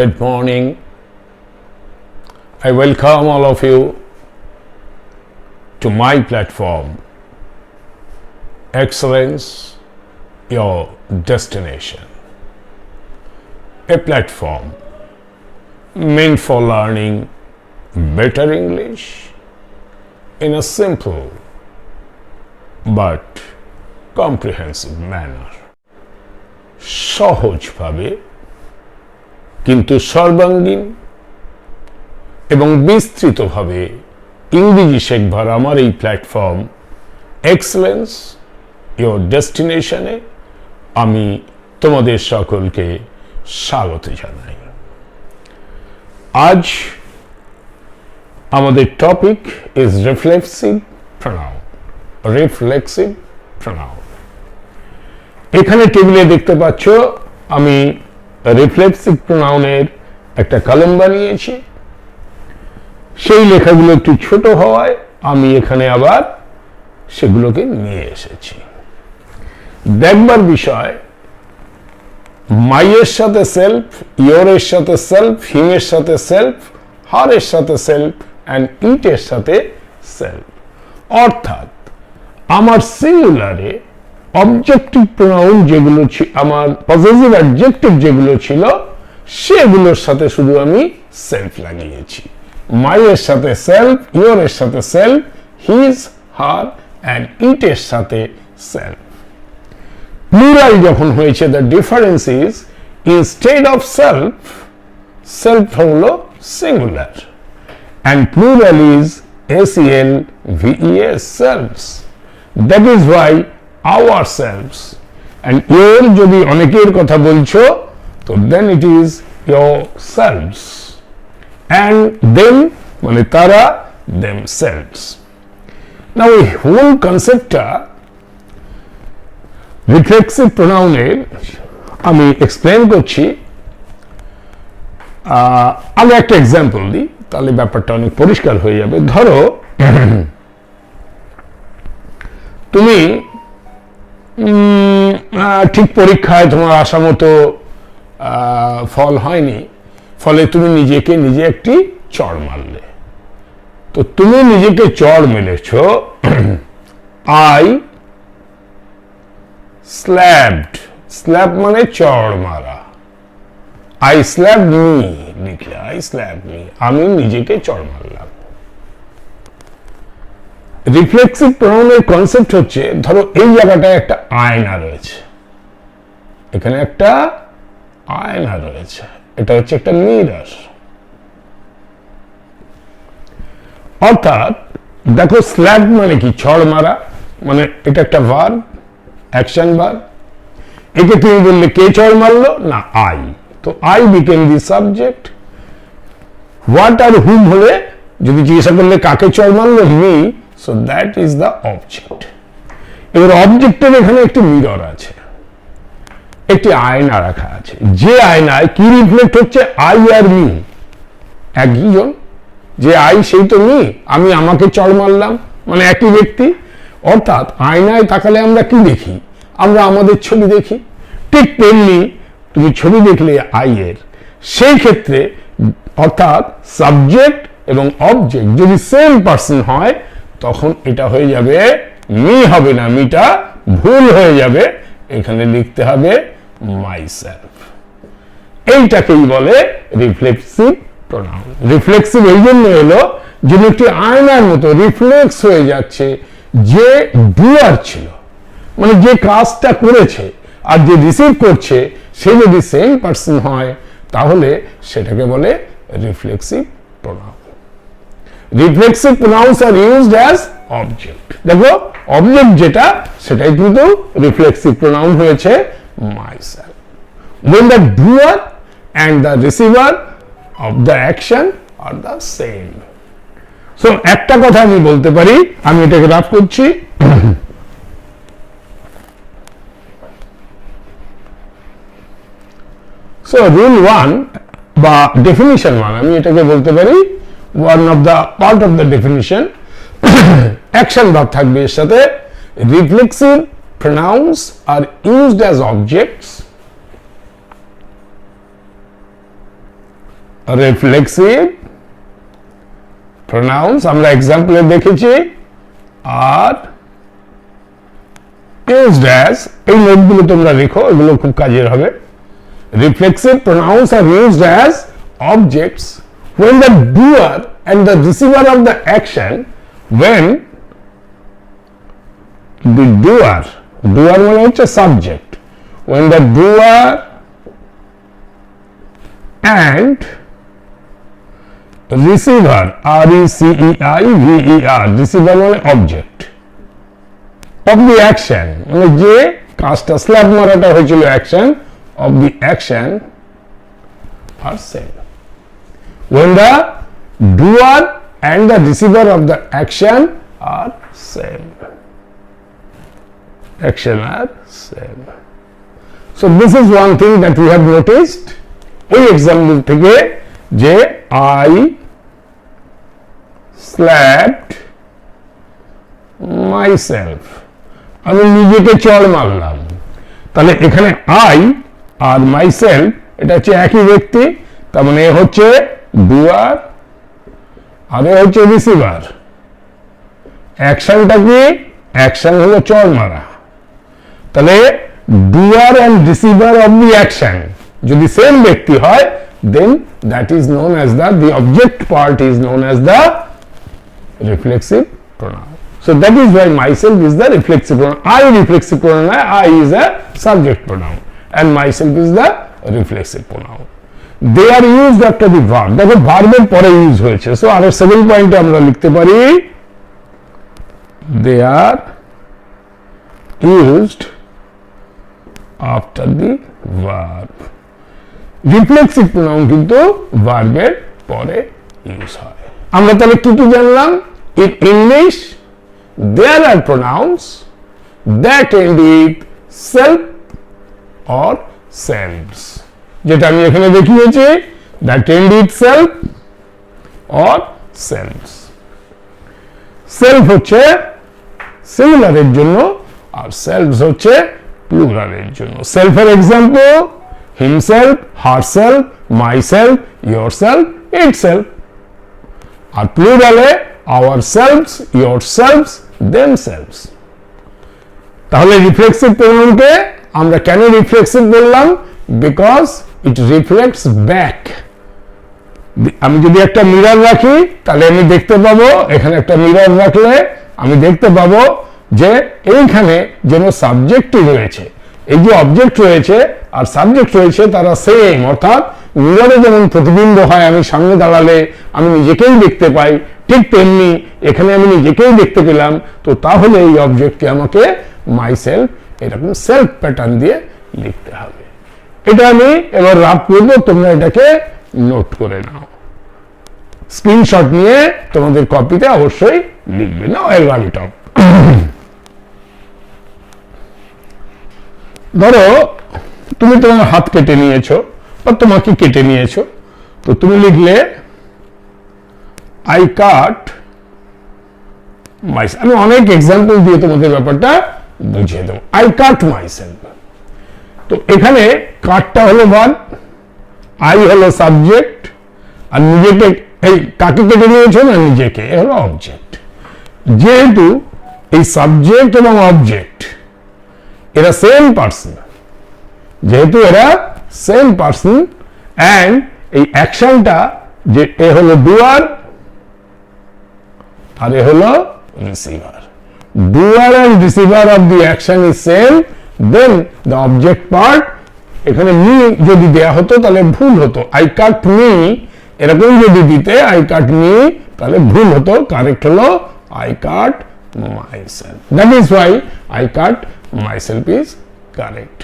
Good morning. I welcome all of you to my platform, Excellence Your Destination. A platform meant for learning better English in a simple but comprehensive manner. সহজভাবে কিন্তু সর্বাঙ্গীন এবং বিস্তৃতভাবে ইংরেজি শেখবার আমার এই platform excellence your ডেস্টিনেশনে আমি তোমাদের সকলকে স্বাগত জানাই। আজ আমাদের topic is reflexive pronoun. Reflexive pronoun, এখানে টেবিলে দেখতে পাচ্ছ আমি রিফ্লেক্সিভ প্রনাউনের একটা কলাম বানিয়েছি। সেই লেখাগুলো একটু ছোট হওয়ায় আমি এখানে আবার সেগুলোকে নিয়ে এসেছি। দেখবার বিষয়, মাইয়ের সাথে সেলফ, ইয়োরের সাথে সেলফ, হিমের সাথে সেলফ, হারের সাথে সেলফ অ্যান্ড ইটের সাথে সেলফ। অর্থাৎ আমার সিঙ্গুলারে অবজেক্টিভ প্রনাউন যেগুলো আমার পজেসিভ অ্যাডজেক্টিভ যেগুলো ছিল সেগুলোর সাথে শুধু আমি সেলফ লাগিয়েছি। মাইয়ের সাথে সেলফ, ইয়োরের সাথে সেলফ, হিজ, হার অ্যান্ড ইটের সাথে সেলফ। প্লুরাল যখন হয়েছে, the difference is instead of self, self হলো singular and plural is SELVES, selves. That is why ourselves, and your যদি অনেকের কথা বলছো তো then it is yourselves, and them মানে তারা, themselves. Now এই whole conceptটা রিফ্লেক্সিভ প্রনাউনের আমি এক্সপ্লেন করছি। আগে একটা এক্সাম্পল দিই, তাহলে ব্যাপারটা অনেক পরিষ্কার হয়ে যাবে। ধরো তুমি ঠিক পরীক্ষায় তোমার আশা মতো ফল হয়নি, ফলে তুমি নিজেকে নিজে একটি চড় মারলে। তো তুমি নিজেকে চড় মেরেছ, আই স্ল্যাপড, স্ল্যাপ মানে চড় মারা, আই স্ল্যাপ মি লিখলে, আই স্ল্যাপ মি, আমি নিজেকে চড় মারলাম। রিফ্লেক্সিভ প্রনাউনের কনসেপ্ট হচ্ছে, ধরো এই জায়গাটায় একটা আয়না রয়েছে, এখানে একটা আয়না রয়েছে, এটা হচ্ছে একটা মিরর। অর্থাৎ দেখো স্ল্যাপ মানে কি, ছড় মারা, মানে এটা একটা ভার্ব, অ্যাকশন ভার্ব। একে তুমি বললে কে চড় মারলো, না আই, তো I became the subject. What or whom হলে যদি জিজ্ঞাসা করলে কাকে চড় মারলো, me, so that is the object. এবার অবজেক্টের এখানে একটি মিরর আছে, একটি আয়না রাখা আছে, যে আয়নায় কি রিফ্লেক্ট হচ্ছে, আই আর মি একইজন, যে আই সেই তো মি, আমি আমাকে চড় মারলাম, মানে একই ব্যক্তি। অর্থাৎ আয়নায় তাকালে আমরা কি দেখি, আমরা আমাদের ছবি দেখি। ঠিক তেমনি তুমি ছবি দেখলে আই এর, সেই ক্ষেত্রে অর্থাৎ সাবজেক্ট এবং অবজেক্ট যদি সেম পার্সন হয় তখন এটা হয়ে যাবে মি, হবে না, মিটা ভুল হয়ে যাবে, এখানে লিখতে হবে মাইসেলফ। এইটাকেই বলে রিফ্লেক্সিভ প্রনাউন। রিফ্লেক্সিভ এই জন্য এলো যে একটি আয়নার মতো রিফ্লেক্স হয়ে যাচ্ছে, যে ডুয়ার ছিল মানে যে কাজটা করেছে আর যে রিসিভ করছে সে যদি সেম পার্সন হয় তাহলে সেটাকে বলে reflexive pronoun. Reflexive pronounce are used as object. দেখো অবজেক্ট যেটা সেটাই কিন্তু রিফ্লেক্সিভ প্রনাউন হয়েছে myself. when the doer and the receiver of the action are the same. So একটা কথা আমি বলতে পারি, আমি এটাকে রাফ করছি। So rule 1 বা definition 1, আমি এটাকে বলতে পারি one of the part of the definition, action verb থাকবে এর সাথে। Reflexive pronouns are used as objects reflexive pronouns আমরা এক্সাম্পলে দেখেছি আর used as, এই নোটগুলো তোমরা রেখো, এগুলো খুব কাজের হবে। Reflexive pronouns are used as objects when the doer and the receiver of the action, when the doer মানে হচ্ছে subject, when the doer and receiver, receiver, receiver মানে অবজেক্ট of the action, মানে যে কাজটা স্ল্যাব মারাটা হয়েছিল action, of the action are same. When the doer and the receiver of the action are same. Action are same. So this is one thing that we have noticed. ওই example থেকে যে I slapped myself, আমি নিজেকে চড় মারলাম, তাহলে এখানে I R myself এটা হচ্ছে একই ব্যক্তি, তার মানে হচ্ছে ডুয়ার আর হচ্ছে রিসিভার। অ্যাকশনটা কি? অ্যাকশন হলো চড় মারা, তাহলে doer and receiver of the action যদি সেম ব্যক্তি হয়, then that is known as the object part is known as the reflexive pronoun. So that is why myself is the reflexive pronoun. I reflexive pronoun, I is a subject pronoun and myself is the reflexive pronoun. They are used after the verb. দেখো ভার্বের পরে use হয়েছে, so আর second পয়েন্টে আমরা লিখতে পারি they are used after the verb. Reflexive pronoun কিন্তু ভার্বের পরে ইউজ হয়। আমরা তাহলে কি কি জানলাম? In English there are pronouns that end with self or selves, যেটা আমি এখানে দেখিয়েছি, that end with self or selves. Self হচ্ছে সিঙ্গুলারের জন্য আর সেলভস হচ্ছে প্লুরালের জন্য। সেলফের example himself, herself, myself, yourself, itself, আর প্লুরালে ourselves, yourselves, themselves। তাহলে রিফ্লেক্সিভ প্রোনাউনকে আমরা কেন রিফ্লেক্সিভ বললাম? Because it reflects back. আমি যদি একটা মিরর রাখি তাহলে আমি দেখতে পাবো, এখানে একটা মিরর রাখলে আমি দেখতে পাবো যে এইখানে যেন সাবজেক্টই রয়েছে, এই যে অবজেক্ট রয়েছে আর সাবজেক্ট রয়েছে তারা সেম, অর্থাৎ মিররে যেমন প্রতিবিম্ব হয়, আমি সামনে দাঁড়ালে আমি নিজেকেই দেখতে পাই, ঠিক তেমনি এখানে আমি নিজেকেই দেখতে পেলাম। তো তাহলে এই অবজেক্টকে আমাকে মাই সেলফ এরকম সেলফ প্যাটার্ন দিয়ে লিখতে হবে। এটা আমি এবার রাফ করবো, তোমরা এটাকে নোট করে নাও, স্ক্রিনশট নিয়ে তোমাদের কপিতে অবশ্যই লিখবে না। এলগালিটপ ধরো তুমি তোমার হাত কেটে নিয়েছো বা তোমাকে কেটে নিয়েছো, তো তুমি লিখলে আই কাট মাই, আমি অনেক এক্সাম্পল দিয়ে তোমাদের ব্যাপারটা বুঝিয়ে দেবো। আই কাট মাই সেলফ, তো এখানে কাটটা হলো ভার্ব, আই হলো সাবজেক্ট, আর নিজেকে এই কাকে কেটে নিয়েছো না নিজেকে, এ হলো অবজেক্ট। যেহেতু এই সাবজেক্ট এবং অবজেক্ট এরা সেম পার্সন, যেহেতু এরা সেম পার্সন অ্যান্ড এই অ্যাকশনটা যে এ হলো ডুয়ার আর এ হলো receiver, doer and receiver of the action is same, then the object part, এখানে মি যদি দেয়া হতো তাহলে ভুল হতো, আই কাট মি এরকম যদি দিতে আই কাট মি তাহলে ভুল হতো, কারেক্ট হলো I cut myself. That is Y I cut myself is correct.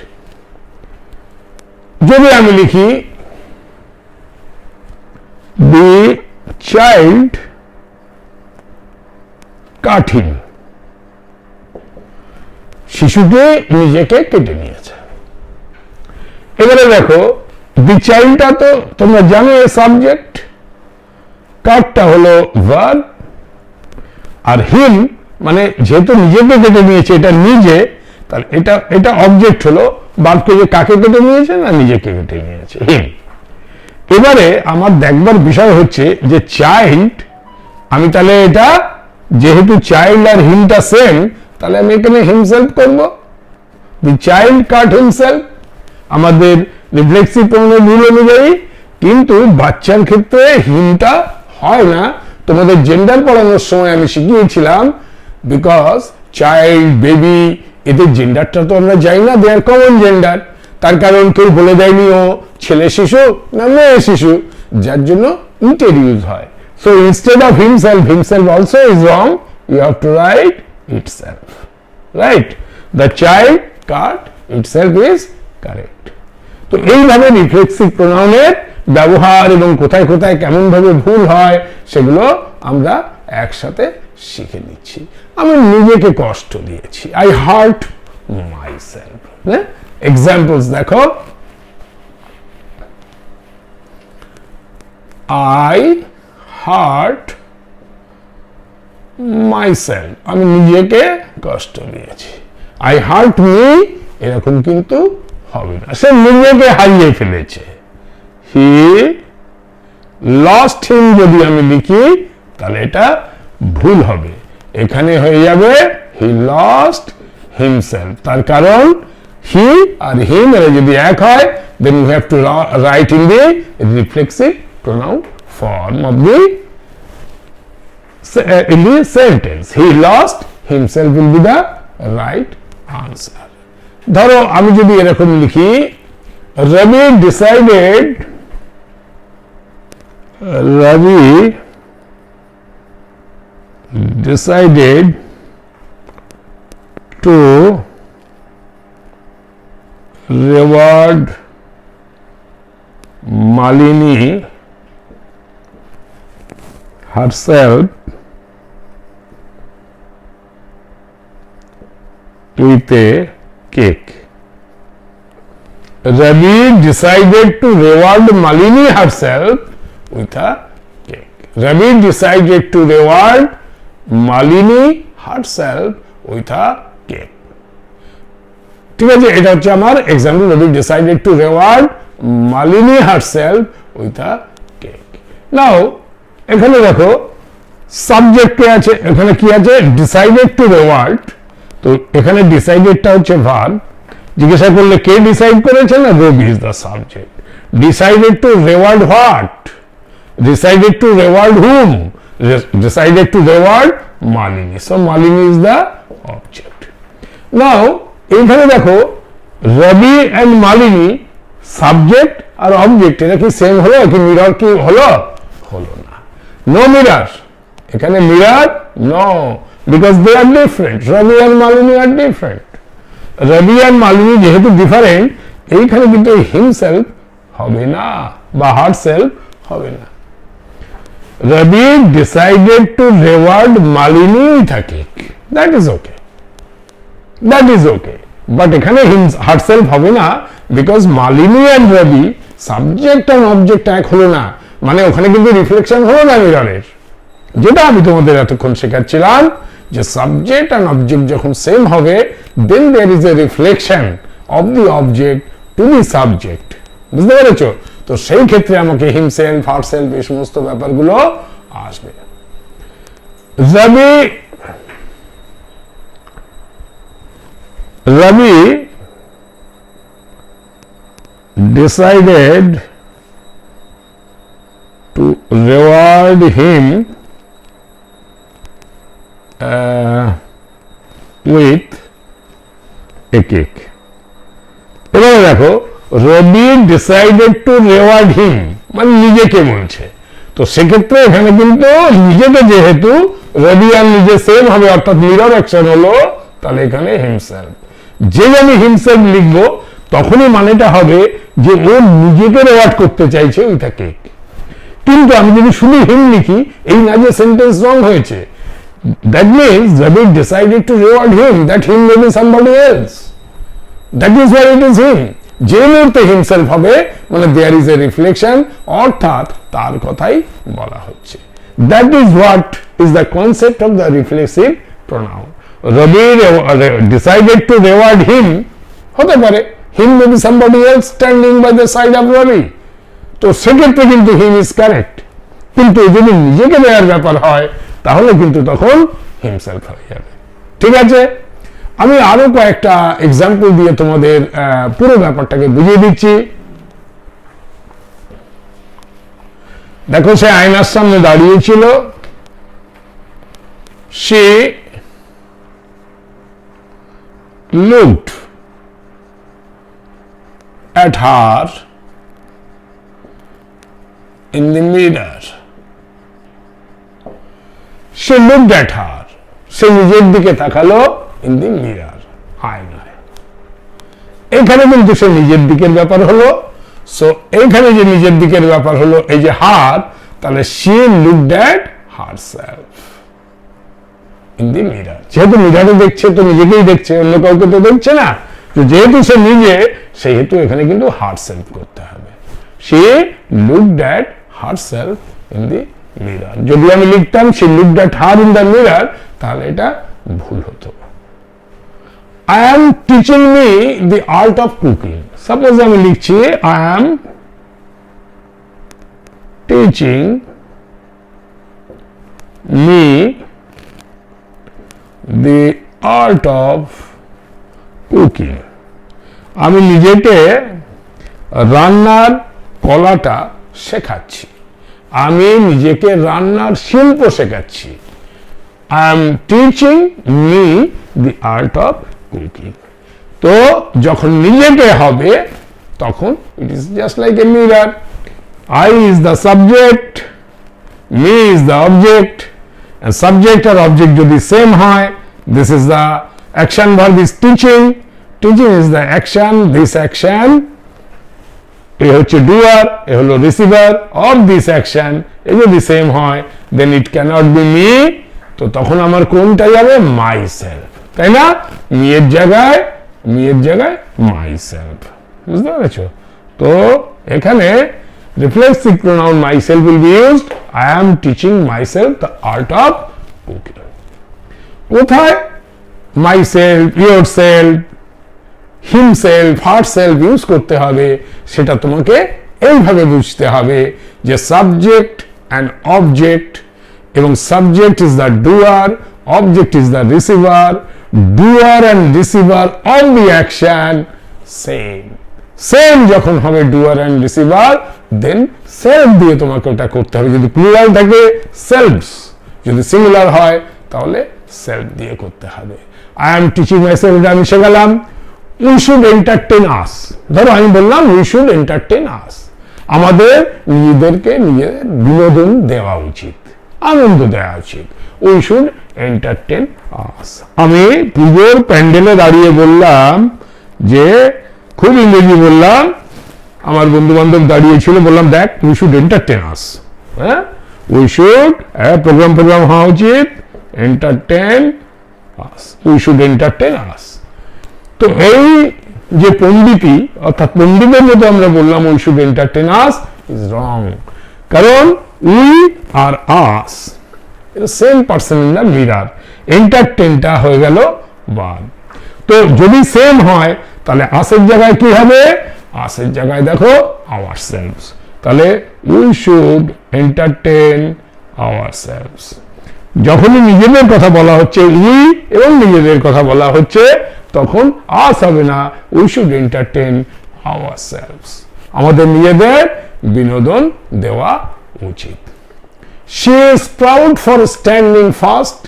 যদি আমি লিখি দি চাইল্ড কাট হিম, শিশুটি নিজেকে কেটে নিয়েছে। এবারে দেখো দি চাইল্ডটা তো তোমরা জানো সাবজেক্ট, কাটটা হলো ভার্ব, আর হিম মানে যেহেতু নিজেকে কেটে নিয়েছে এটা নিজে, তাহলে এটা অবজেক্ট হলো, বাদকে যে কাকে কেটে নিয়েছে না নিজেকে কেটে নিয়েছে, হিম। এবারে আমার দেখবার বিষয় হচ্ছে যে চাইল্ড, আমি তাহলে এটা যেহেতু চাইল্ড আর হিমটা সেম, তাহলে আমি এখানে হিমসেলফ করব। দি চাইল্ড কাট হিমসেলফ আমাদের রিফ্লেক্সিভ প্রোনাউনের রুল অনুযায়ী, কিন্তু বাচ্চার ক্ষেত্রে হিমটা হয় না। তোমাদের জেন্ডার পড়ানোর সময় আমি শিখিয়েছিলাম, বিকজ চাইল্ড, বেবি, এদের জেন্ডারটা তো আমরা জানি না, দে আর কমন জেন্ডার। তার কারণ কেউ বলে দেয়নি ও ছেলে শিশু না মেয়ে শিশু, যার জন্য ইটের ইউজ হয়। So instead of himself, himself also is wrong, you have to write itself, right? The child cut itself is correct. তো এইভাবে রিফ্লেক্সিভ প্রোনাউনের ব্যবহার এবং কোথায় কোথায় কেমন ভাবে ভুল হয় সেগুলো আমরা একসাথে শিখে নিচ্ছি। আমি নিজেকে কষ্ট দিয়েছি, আই হার্ট মাইসেলফ। এক্সাম্পলস দেখো, আই হার্ট মাইসেলফ, আমি নিজেকে কষ্ট দিয়েছি। আই হার্ট মি, এরকম কিন্তু হবে না, সে নিজেকে হারিয়ে ফেলেছে। হি লস্ট হিম যদি আমি লিখি তাহলে এটা ভুল হবে, এখানে হয়ে যাবে হি লস্ট হিমসেলফ। তার কারণ হি আর হিম এরা যদি এক হয়, then you have to write in the reflexive pronoun form of the in the sentence. He lost himself will be the right answer. ধরো আমি যদি এরকম লিখি, Ravi decided to reward Malini herself with a cake. Ravi decided to reward Malini herself with a cake. Ravi decided to reward Malini herself with a cake. ঠিক আছে, এটা হচ্ছে আমার example. Ravi decided to reward Malini herself with a cake. Now এখানে দেখো subject আছে, এখানে কি আছে? Decided to reward. তো এখানে ডিসাইডেডটা হচ্ছে ভার্ব। জিজ্ঞাসা করলে কে ডিসাইড করেছে, না Ravi is the subject. Decided to reward what? Decided to reward whom? Decided to reward Malini. So Malini is the object. Now এইখানে দেখো রবি অ্যান্ড মালিনী, সাবজেক্ট আর অবজেক্ট, এটা কি সেম হলো? কি মিরর কি হলো? হলো না। নো মিরর, এখানে mirror no, because they are different. Ravi and Malini are different. Ravi and Malini যেহেতু ডিফারেন্ট, এইখানে কিন্তু হিমসেলফ হবে না বা হারসেলফ হবে না। Ravi decided to reward Malini with a cake, that is okay, that is okay. But এখানে হারসেলফ হবে না, because Malini and Ravi subject and object এক হলো না, মানে ওখানে কিন্তু রিফ্লেকশন হলো না মিররের। যেটা আমি তোমাদের এতক্ষণ শেখাচ্ছিলাম যে সাবজেক্ট অ্যান্ড অবজেক্ট যখন সেম হবে, then there is a reflection of the object to the subject. বুঝতে পেরেছো? তো সেই ক্ষেত্রে আমাকে হিমসেলফ, হারসেলফ এই সমস্ত ব্যাপারগুলো আসবে। Ravi decided to reward him with a cake. এবারে দেখো রবি ডিসাইডেড টু রেওয়ার্ড হিম, মানে নিজেকে বলছে। তো সেক্ষেত্রে এখানে কিন্তু নিজেকে যেহেতু রবি আর নিজে সেম হবে, অর্থাৎ মিরর অ্যাকশন হলো, তাহলে এখানে হিমসেলফ। যে আমি হিমসেলফ লিখবো তখনই মানেটা হবে যে ও নিজেকে রেওয়ার্ড করতে চাইছে উইথ আ কেক। কিন্তু আমি যদি শুধু হিম লিখি, এই না যে সেন্টেন্স রং হয়েছে। That means Ravi decided to reward him, that him may be somebody else. That is why it is him. যে মুহূর্তে হিমসেলফ হবে মানে দেয়ার ইজ এ রিফ্লেকশন, অর্থাৎ তার কথাই বলা হচ্ছে। That is what is the concept of the reflexive pronoun. Ravi decided to reward him, হতে পারে him may be somebody else standing by the side of Ravi. তো সেক্ষেত্রে কিন্তু হিম ইজ কারেক্ট, কিন্তু যদি নিজেকে দেওয়ার ব্যাপার হয় তাহলে কিন্তু তখন হিমসেলফ হয়ে যাবে। ঠিক আছে, আমি আরো কয়েকটা এক্সাম্পল দিয়ে তোমাদের পুরো ব্যাপারটাকে বুঝিয়ে দিচ্ছি। দেখো, সে আয়নার সামনে দাঁড়িয়েছিল, সে looked at her in the mirror. She looked at her. সে নিজের দিকে তাকালো in the mirror, আয়নায়। এখানে কিন্তু সে নিজের দিকের ব্যাপার হলো। সো এইখানে যে নিজের দিকের ব্যাপার হলো, এই যে হার, তাহলে she looked at herself in the mirror। যেহেতু মিরারে দেখছে তো নিজেকেই দেখছে, অন্য কাউকে তো দেখছে না। তো যেহেতু সে নিজে, সেহেতু এখানে কিন্তু herself করতে হবে। she looked at herself in the mirror। যদি আমি লিখতাম she looked at her in the mirror, তাহলে এটা ভুল হতো। I am teaching me the art of cooking। Suppose আমি লিখছি I am teaching me the art of cooking। আমি নিজেকে রান্নার কলাটা শেখাচ্ছি, আমি নিজেকে রান্নার শিল্প শেখাচ্ছি। I am teaching me the art of cooking। তো যখন নিজেকে হবে তখন it is just like a mirror। I is the subject, me is the object, and subject R object যদি same হয়, this is the action verb is teaching, teaching is the action, this action, এ হচ্ছে doer, এ হলো receiver of this action, এ যদি same হয় then it cannot be me। তো তখন আমার কোনটা যাবে? myself, তাই না? me এর জায়গায় myself। বুঝতে পেরেছো? তো এখানে reflexive pronoun myself will be used। I am teaching myself the art of cooking। কোথায় myself, yourself, himself, herself use করতে হবে সেটা তোমাকে এইভাবে বুঝতে হবে যে সাবজেক্ট অ্যান্ড অবজেক্ট, এবং subject is the doer, object is the receiver, doer and receiver on the action same যখন হবে doer and receiver, then self দিয়ে তোমাকে ওটা করতে হবে। যদি প্লুরাল থাকে সেলফস, যদি সিঙ্গুলার হয় তাহলে সেলফ দিয়ে করতে হবে। আই এম টিচিং মাইসেলফ, এটা আমি শেখালাম। উই শুড এন্টারটেইন আস, ধরো আমি বললাম উই শুড এন্টারটেইন আস, আমাদের নিজেদেরকে নিজেদের বিনোদন দেওয়া উচিত, আনন্দ দেওয়া উচিত। উই শুড এন্টারটেইন আস। আমি পুজোর প্যান্ডেলে দাঁড়িয়ে বললাম যে, খুব ইংরেজি বললাম, আমার বন্ধু বান্ধব দাঁড়িয়ে ছিল, বললাম দেখ উই শুড এন্টারটেইন আস। হ্যাঁ, উই শুড, প্রোগ্রাম হওয়া উচিত, entertain us, we should entertain us. তো এই যে পণ্ডিতি, অর্থাৎ পণ্ডিতের মতো আমরা বললাম we should entertain us, is wrong. কারণ we are us same person in the mirror, এন্টারটেইনটা হয়ে গেল ভার্ব। তো যদি সেম হয় তাহলে আসের জায়গায় কি হবে? আসের জায়গায় দেখো আওয়ারসেলভস, তাহলে উই শুড এন্টারটেইন আওয়ারসেলভস। যখনই নিজেদের কথা বলা হচ্ছে উই এবং নিজেদের কথা বলা হচ্ছে তখন আস হবে না, উই শুড এন্টারটেইন আওয়ারসেলভস, আমাদের নিজেদের বিনোদন দেওয়া উচিত। She is proud for standing first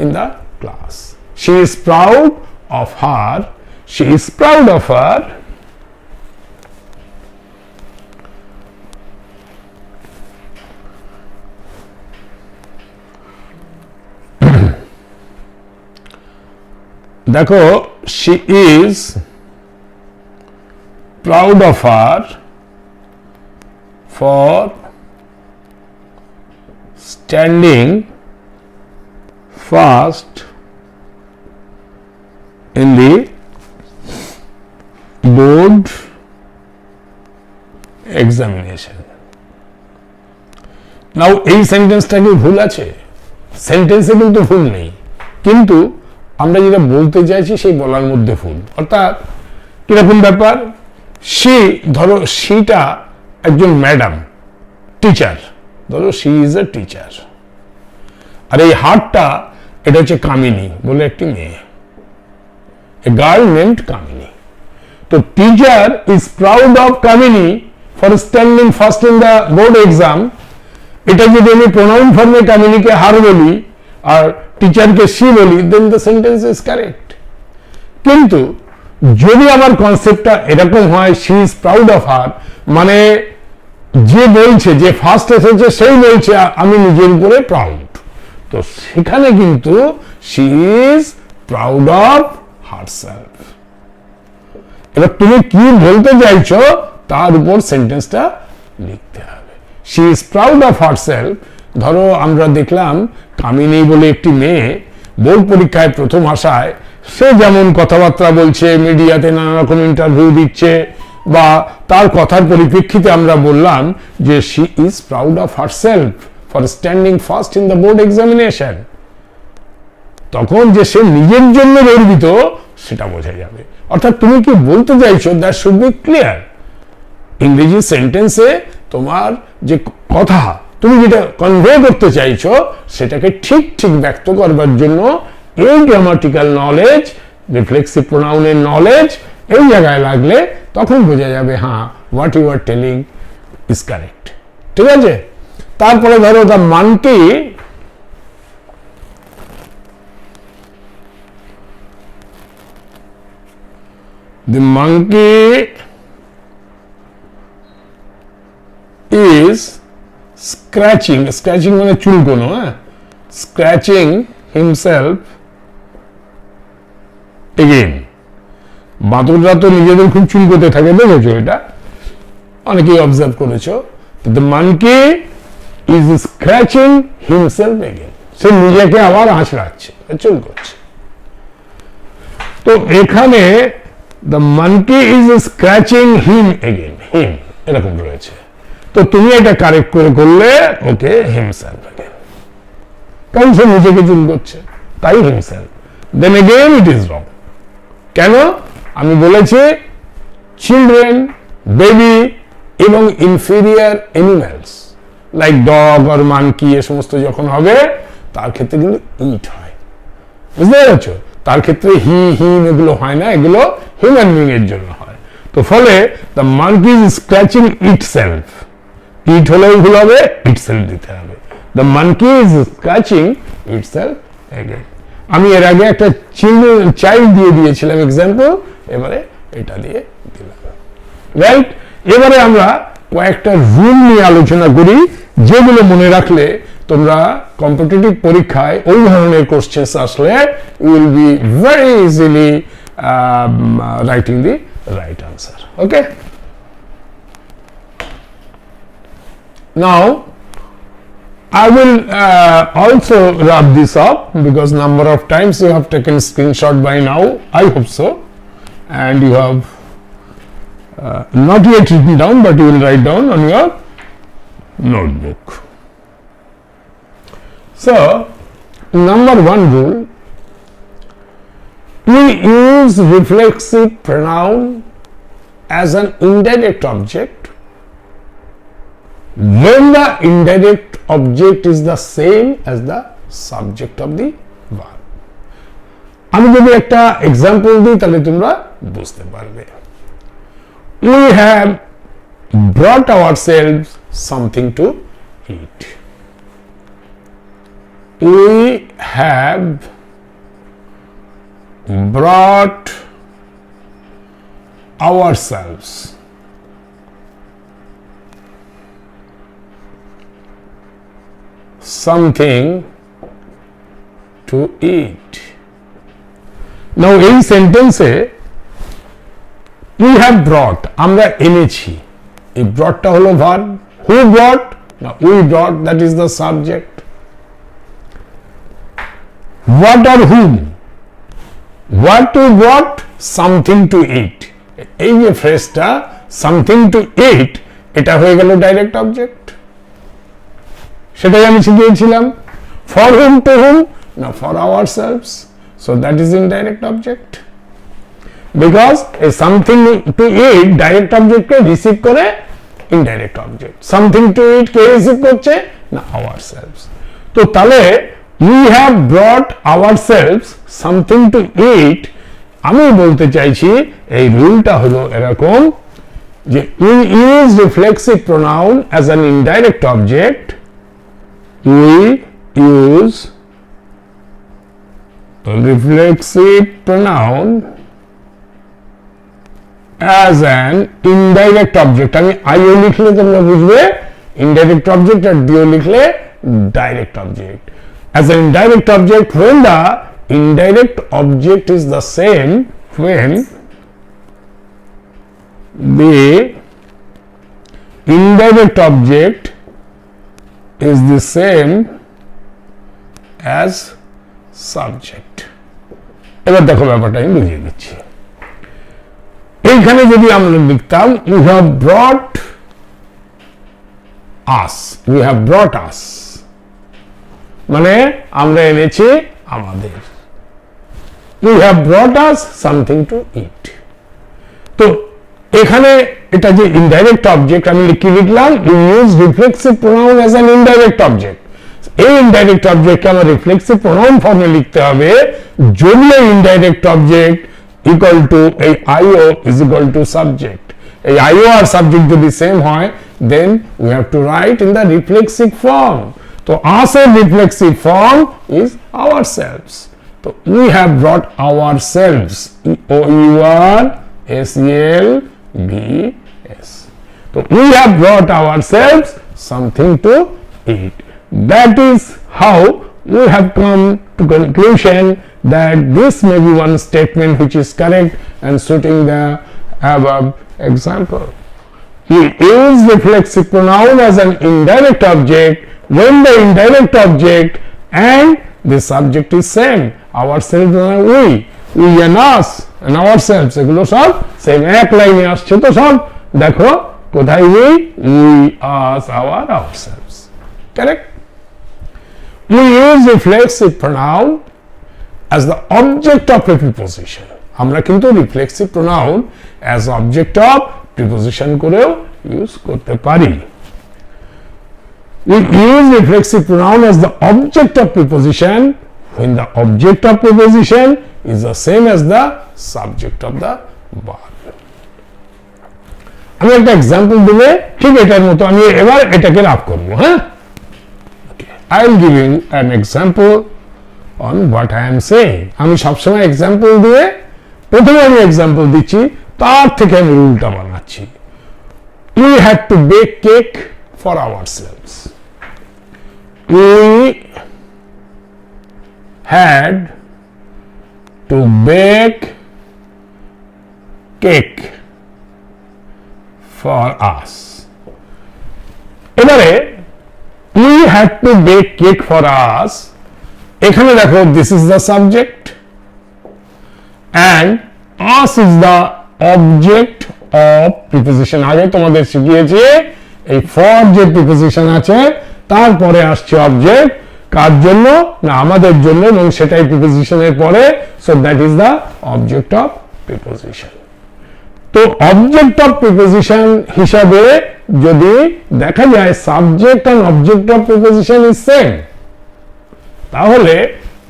in the class. She is proud of her. She is proud of her. দেখো, she is proud of her for standing first in the board examination. নাও এই সেন্টেন্সটা কি ভুল আছে? সেন্টেন্সে কিন্তু ভুল নেই, কিন্তু আমরা যেটা বলতে চাইছি সেই বলার মধ্যে ভুল। অর্থাৎ কিরকম ব্যাপার? সে, ধরো সেটা একজন ম্যাডাম টিচার, ধরো শি ইজ এ টিচার, আর এই হারটা এটা হচ্ছে কামিনী বলে একটি মেয়ে, এ গার্ল নেমড কামিনী। তো teacher is proud of Kamini for standing first in the board exam, এটা যদি আমি প্রোনাউন ফর্মে কামিনীকে হার বলি আর টিচারকে শি বলি, দেন দ্য সেন্টেন্স ইজ কারেক্ট। কিন্তু যদি আমার কনসেপ্টটা এরকম হয়, she is proud of her, মানে যে বলছে, যে ফার্স্ট এসেছে সেই বলছে আমি নিজের উপরে প্রাউড, তো সেখানে কিন্তু she is proud of herself. এবার তুমি কি বলতে চাইছো তার উপর সেন্টেন্সটা লিখতে হবে। She is proud of herself, ধরো আমরা দেখলাম কামিনী বলে একটি মেয়ে বোর্ড পরীক্ষায় প্রথম আসায় সে যেমন কথাবার্তা বলছে, মিডিয়াতে নানা রকম ইন্টারভিউ দিচ্ছে, বা তার কথার পরিপ্রেক্ষিতে আমরা বললাম যে she is proud of herself for standing first in the board examination, তখন যে সে নিজের জন্য গর্বিত সেটা বোঝা যাবে। অর্থাৎ তুমি কি বলতে চাইছো দ্যাট শুড বি ক্লিয়ার। ইংরেজি সেন্টেন্সে তোমার যে কথা তুমি যেটা কনভে করতে চাইছো সেটাকে ঠিক ঠিক ব্যক্ত করবার জন্য এই গ্রামাটিক্যাল নলেজ, রিফ্লেক্সিভ প্রোনাউনের নলেজ এই জায়গায় লাগলে তখন বোঝা যাবে হ্যাঁ what you are telling is correct. ঠিক আছে, তারপরে ধরো দ্য মানকি is scratching মানে চুলকোনো, scratching himself again। বাদররা তো নিজেদের খুব চুলকোতে থাকে, দেখেছো এটা অনেকেই অবজার্ভ করেছো। the monkey is scratching himself again, সে নিজেকে আবার আঁচড়াচ্ছে, চুলকোচ্ছে। তো এখানে the monkey is scratching him again, him এরকম রয়েছে, তো তুমি এটা কারেক্ট করে করলে ওকে হিমসেলফ again, কারণ সে নিজেকে চুল করছে তাই himself. Then again it is wrong. কেন? আমি বলেছি চিলড্রেন, বেবি এবং ইনফেরিয়ার এনিম্যালস লাইক ডগ আর মানকি এ সমস্ত যখন হবে তার ক্ষেত্রে কিন্তু ইট হয়, বুঝতে পেরেছো? তার ক্ষেত্রে হি হিম এগুলো হয় না, এগুলো হিউম্যান বিং এর জন্য হয়। তো ফলে the monkey is scratching itself, it হলেও ভুল হবে, ইটসেলফ দিতে হবে। The monkey is scratching itself again. আমি এর আগে একটা চাইল্ড দিয়ে দিয়েছিলাম এক্সাম্পল, এবারে এটা দিয়ে দিলাম, রাইট? এবারে আমরা কয়েকটা রুল নিয়ে আলোচনা করি যেগুলো মনে রাখলে তোমরা কম্পিটিটিভ পরীক্ষায় ওই ধরনের কোশ্চেন্স আসলে you will be very easily writing the right answer. Okay, now I will also wrap this up because number of times you have taken screenshot by now, I hope so, and you have not yet written down but you will write down on your notebook. So number one rule, we use reflexive pronoun as an indirect object when the indirect object is the same as the subject of the verb. আমি যদি একটা example দিই তাহলে তোমরা বুঝতে পারবে। We have brought ourselves something to eat. We have brought ourselves something to eat. Now এই সেন্টেন্সে we have brought, আমরা এনেছি, এই brought-টা হলো verb, who brought? Now we brought, that is the subject. What or whom? What we brought? Something to eat. এই যে ফ্রেজটা something to eat, এটা হয়ে গেল ডাইরেক্ট অবজেক্ট, সেটাই আমি শিখিয়েছিলাম। For whom, to whom? Now for ourselves, so that is indirect object, because a something to eat direct অবজেক্টকে receive করে indirect object. Something to eat কে রিসিভ করছে না ourselves. তো তাহলে we have brought ourselves something to eat, আমি বলতে চাইছি এই রুলটা হলো এরকম যে we use reflexive pronoun as an indirect object. We use a reflexive pronoun as an indirect object. আমি আইও লিখলে তোমরা বুঝবে indirect object আর ডিও লিখলে direct object. As an indirect object when the indirect object is the same, when the indirect object is the same as subject. এবার দেখো ব্যাপারটা আমি বুঝিয়ে দিচ্ছি। এইখানে যদি আমরা লিখতাম we have brought us, মানে আমরা এনেছি আমাদের, we have brought us something to eat. তো এখানে এটা যে ইনডাইরেক্ট অবজেক্ট আমি কি লিখলাম we use reflexive pronoun as an indirect object. এই ইনডাইরেক্ট অবজেক্টকে আমার রিফ্লেক্সিভ প্রোনাউন ফর্মে লিখতে হবে যদি এই ইনডাইরেক্ট অবজেক্ট ইকুয়াল টু এই I O is equal to subject. এই আইও আর সাবজেক্ট যদি সেম হয় then we have to write in the reflexive form. তো us এর রিফ্লেক্সিভ ফর্ম ইজ ourselves. তো we have brought ourselves, ourselves. তো we have brought ourselves something to eat. That is how we have come to conclusion that this may be one statement which is correct and suiting the above example. We use reflexive pronoun as an indirect object when the indirect object and the subject is same. Ourselves and we and us and ourselves এগুলো সব same, এক লাইনে আসছে তো সব। দেখো কোথায় we, us, ourselves, correct? We use reflexive pronoun as the object of a preposition. আমরা কিন্তু reflexive pronoun as object of preposition করেও ইউজ করতে পারি। We use reflexive pronoun as the object of preposition when the object of preposition is the same as the subject of the verb. আমি একটা example দিলে ঠিক এটার মতো আমি এবার এটাকে রাফ করব। হ্যাঁ, I will give you an example on what I am saying. আমি সবসময় এক্সাম্পল দিয়ে প্রথমে আমি এক্সাম্পল দিচ্ছি, তার থেকে আমি রুলটা বানাচ্ছি। We had to bake cake for ourselves. We had to bake cake for us. এবারে we had to bake cake for us, এখানে দেখো this is the subject and us is the object of preposition. আগে তোমাদের শিখিয়েছি এই for যে preposition আছে তারপরে আসছে object, কার জন্য না আমাদের জন্য, এবং সেটাই preposition এর পরে, so that is the object of preposition. তো অবজেক্ট অফ প্রিপোজিশন হিসাবে যদি দেখা যায় subject and object of preposition is same, তাহলে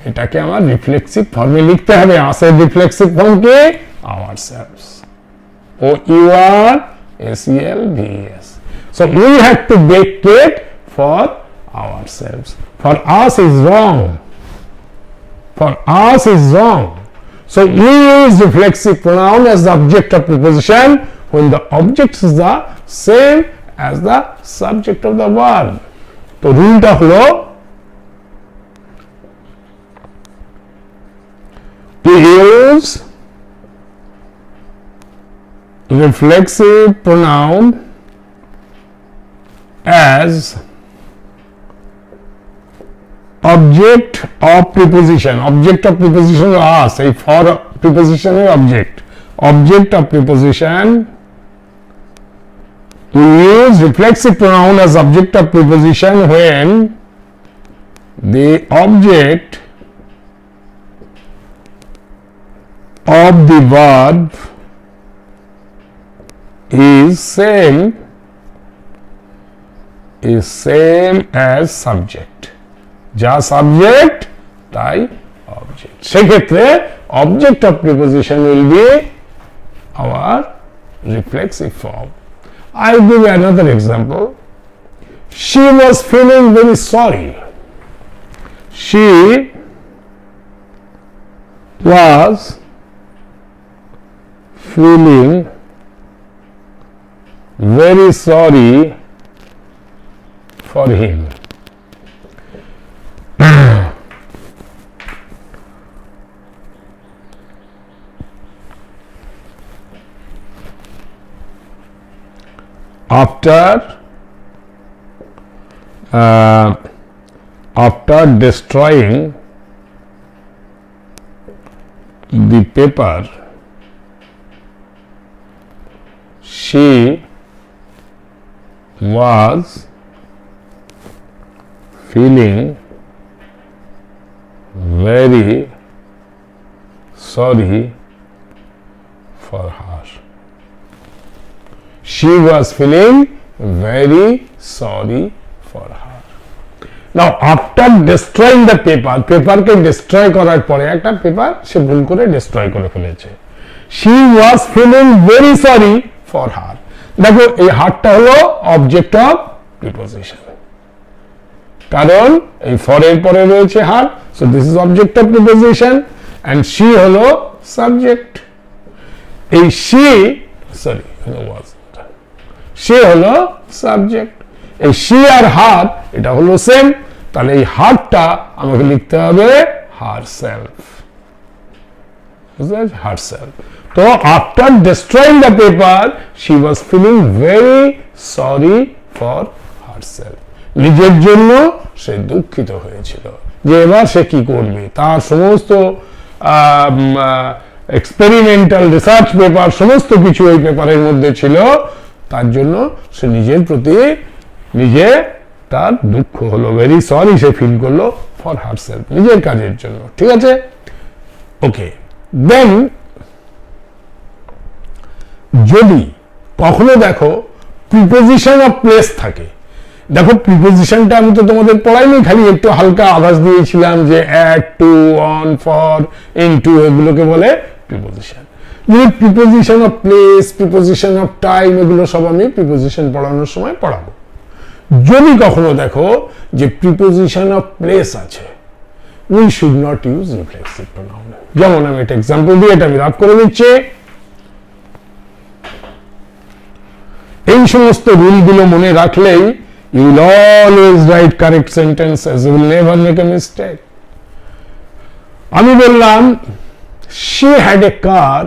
এটাকে আমার রিফ্লেক্সিভ ফর্মে লিখতে হবে। আসে রিফ্লেক্সিভ ফর্ম কি ourselves, o u r s e l v s. So we have to bake cake for ourselves. For us is wrong. For us is wrong. So we use reflexive pronoun as the object of preposition when the object is the same as the subject of the verb. তো রুলটা হলো we use reflexive pronoun as object of preposition. Object of preposition us, a for preposition object. Object of preposition. We use reflexive pronoun as object of preposition when the object of the verb is same is same as subject. যা subject তাই object. সেক্ষেত্রে object of preposition will be our reflexive form. I'll give you another example. She was feeling very sorry. She was feeling very sorry for him. After destroying the paper, she was feeling very sorry for her. She was feeling very sorry for her. Now, after destroying the paper, পেপারকে destroy করার পরে একটা paper সে ভুল করে destroy করে ফেলেছে। She was feeling very sorry for her. দেখো এই হারটা হলো object of preposition, কারণ এই for এর পরে রয়েছে হার, so this is object of preposition and she হলো subject. এই she was সে হলো সাবজেক্ট, এই she আর হার এটা হলো সেম, তাহলে এই হারটা আমাকে লিখতে হবে herself. বুঝতে পারছো? herself. তো after destroying the paper, she was feeling very sorry for herself. নিজের জন্য সে দুঃখিত হয়েছিল যে এবার সে কি করবে, তার সমস্ত এক্সপেরিমেন্টাল রিসার্চ পেপার সমস্ত কিছু ওই পেপারের মধ্যে ছিল, তার জন্য সে নিজের প্রতি নিজে তার দুঃখ হলো, ভেরি সরি সে ফিল করলো ফর হারসেলফ, নিজের কাজের জন্য। ঠিক আছে, ওকে। দেন যদি কখনো দেখো প্রিপোজিশন অফ প্লেস থাকে, দেখো প্রিপোজিশনটা আমি তো তোমাদের পড়াইনি, খালি একটু হালকা আভাস দিয়েছিলাম যে at, to, on, for, into এগুলোকে বলে প্রিপোজিশন। যদি preposition of place, preposition of time এগুলো সব আমি প্রিপোজিশন পড়ানোর সময় পড়াবো। যদি কখনো দেখো যে প্রিপোজিশন অফ প্লেস আছে, we should not use reflexive pronoun. যেমন আমি একটা এক্সাম্পল দিয়ে এটা আমি রাফ করে নিচ্ছি। এই সমস্ত রুলগুলো মনে রাখলেই you will always write correct sentences, you will never make a mistake. আমি বললাম she had a car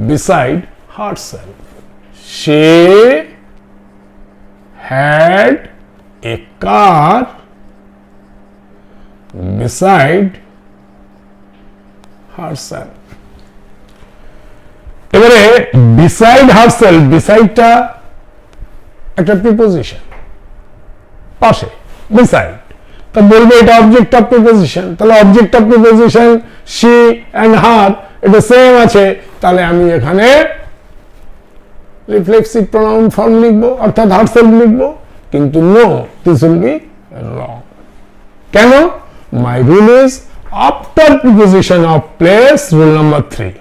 beside herself. She had a car beside herself. এবারে beside herself, besideটা একটা প্রিপোজিশন, পাশে, beside, তো বলবো এটা অবজেক্ট অফ প্রিপোজিশন, তাহলে object of preposition she and her এটা সেম আছে, তাহলে আমি এখানে রিফ্লেক্সিভ প্রোনাউন ফর্ম লিখবো, অর্থাৎ herself লিখবো, কিন্তু no, this will be wrong. কেন? My rule is after preposition of place, rule number 3,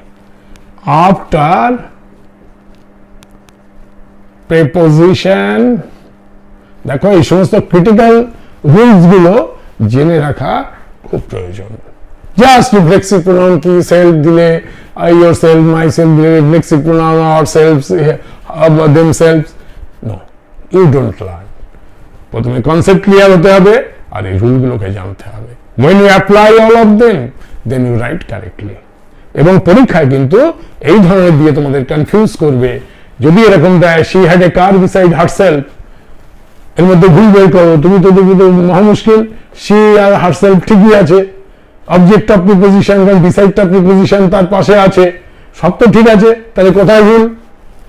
after preposition, দেখো এই সমস্ত ক্রিটিক্যাল রুলস গুলো জেনে রাখা খুব প্রয়োজন। জাস্ট রিফ্লেক্সিভ প্রোনাউন কি, সেলফ দিলে ইয়োর সেলফ, মাই সেলফ দিলে reflexive pronoun ourselves, themselves, no, you don't learn. প্রথমে কনসেপ্ট ক্লিয়ার হতে হবে আর এই রুলগুলোকে জানতে হবে। when you apply all of them then you write correctly। এবং পরীক্ষায় কিন্তু এই ধরনের দিয়ে তোমাদের কনফিউজ করবে। যদি এরকম দেয় she had a car beside herself, এর মধ্যে ভুল বের করো, তুমি তো দেখি তো মহা মুশকিল। she আর herself ঠিকই আছে, অবজেক্ট অফ প্রিপোজিশন এবং বিসাইডটা প্রিপোজিশন তার পাশে আছে, সব তো ঠিক আছে, তাহলে কোথায় ভুল?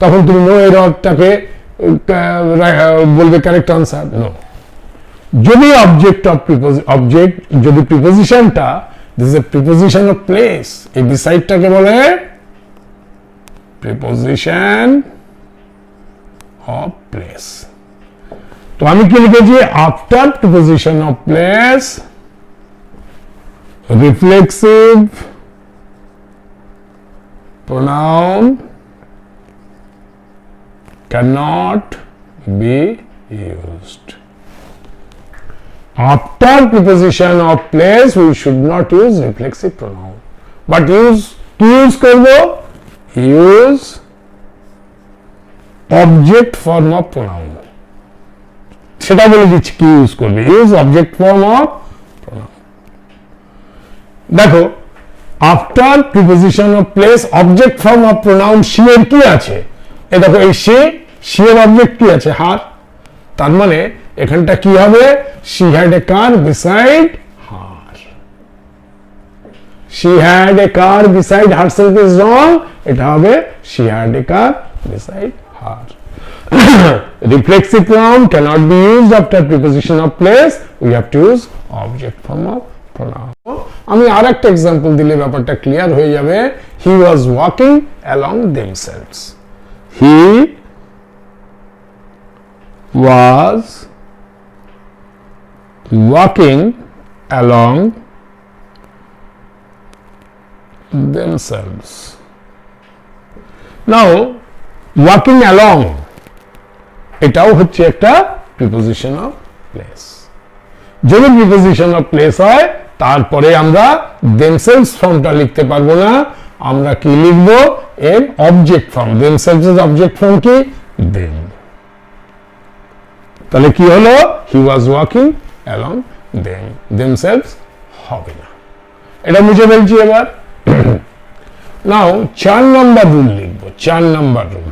তখন তুমি নো এররটাকে বলবে কারেক্ট আনসার, নো। যদি অবজেক্ট অফ অবজেক্ট, যদি প্রিপোজিশনটা this is a preposition of place, এই বিসাইডটাকে বলে প্রিপোজিশন অফ প্লেস। তো আমি কি লিখেছি after preposition of place reflexive pronoun cannot be used. After preposition of place we should not use reflexive pronoun, but use করবো use object form of pronoun. সেটা বলে দিচ্ছি কি ইউজ করবে, use object form of pronoun. দেখো after preposition of place object form of pronoun she এর কি আছে, এ দেখো এই শি এর অবজেক্ট কি আছে হার, তার মানে এখানটা কি হবে she had a car beside her, she had a car beside herself is wrong, এটা হবে she had a car beside her. Reflexive pronoun cannot be used after preposition of place, we have to use object form of pronoun. আমি আরেকটা example দিলে ব্যাপারটা clear হয়ে যাবে। He was walking along themselves. He was walking along themselves. Now walking along এটাও হচ্ছে একটা preposition of place. যদি প্রিপোজিশন অফ প্লেস হয় তারপরে আমরা themselves ফর্মটা লিখতে পারবো না, আমরা কি লিখব এর অবজেক্ট ফর্ম। themselves এর অবজেক্ট ফর্ম কি them, তাহলে কি হলো he was walking along them, themselves হবে না, এটা মুছে ফেলছি। এবার নাও 4 নাম্বার রুল লিখবো। 4 নাম্বার রুল,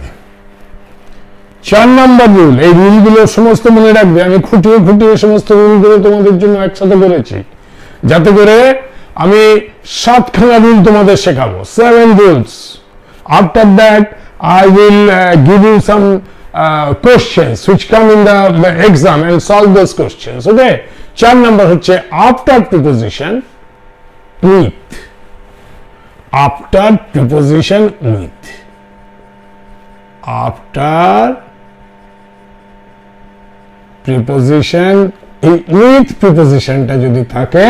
4 নাম্বার রুল, এই রুলগুলো সমস্ত মনে রাখবে। আমি খুঁটিয়ে খুঁটিয়ে সমস্ত রুলগুলো তোমাদের জন্য একসাথে করেছি যাতে করে আমি 7খানা রুল তোমাদের শেখাবো, 7 rules. After that I will give you some questions which come in the exam and solve those questions. Okay, 4 number হচ্ছে after preposition with, after preposition with, after preposition with prepositionটা যদি থাকে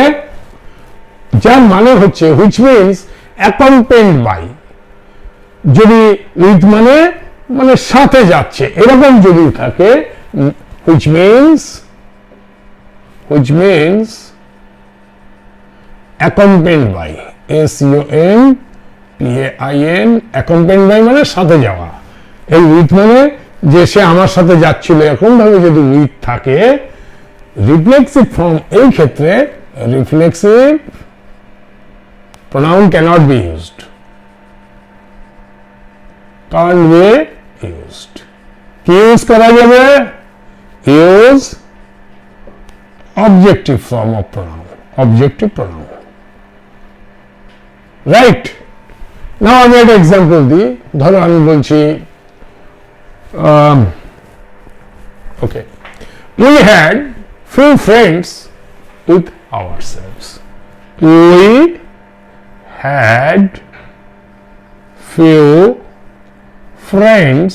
যার মানে হচ্ছে which means accompanied by, যদি with মানে সাথে যাচ্ছে এরকম যদি থাকে which means accompanied by, ACOMPAIN, accompanied by মানে সাথে যাওয়া, এই with মানে যে সে আমার সাথে যাচ্ছিল এরকম ভাবে যদি with থাকে, রিফ্লেক্সিভ ফর্ম এই ক্ষেত্রে reflexive pronoun cannot be used, can't be used. কি ইউজ করা যাবে, use objective form of pronoun, objective pronoun, right? নাও আমি একটা এক্সাম্পল দিই। ধরো আমি বলছি okay, we had few friends with ourselves. We had few friends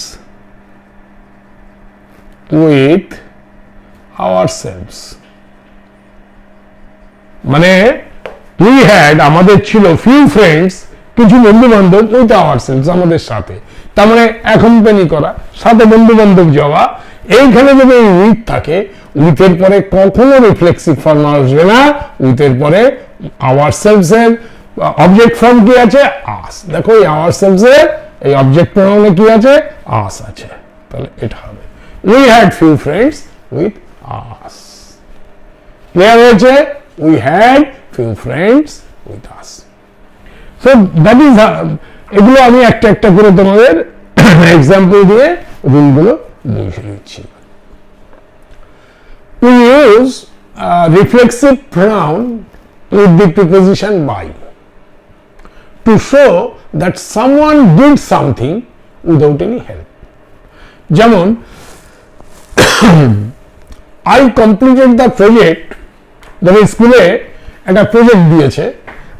with ourselves. মানে we had আমাদের ছিল few friends কিছু বন্ধু বান্ধব with ourselves আমাদের সাথে, তার মানে accompany করা, সাথে বন্ধু বান্ধব যাওয়া। এইখানে যদি with থাকে, with এর পরে কখনো রিফ্লেক্সিভ ফর্ম আসবে না, with এর পরে ourselves এর অবজেক্ট ফর্ম কি আছে us। দেখো এই ourselves এর এই অবজেক্ট প্রোনাউনে কি আছে us আছে, তাহলে এটা হবে we had few friends with us। Clear হয়েছে, we had few friends with us. So that is এগুলো আমি একটা একটা করে তোমাদের এক্সাম্পল দিয়ে রুলগুলো বুঝিয়ে দিচ্ছি। We use reflexive pronoun with the preposition by to show that someone did something without any help. যেমন I completed the project, ধরো স্কুলে একটা প্রজেক্ট দিয়েছে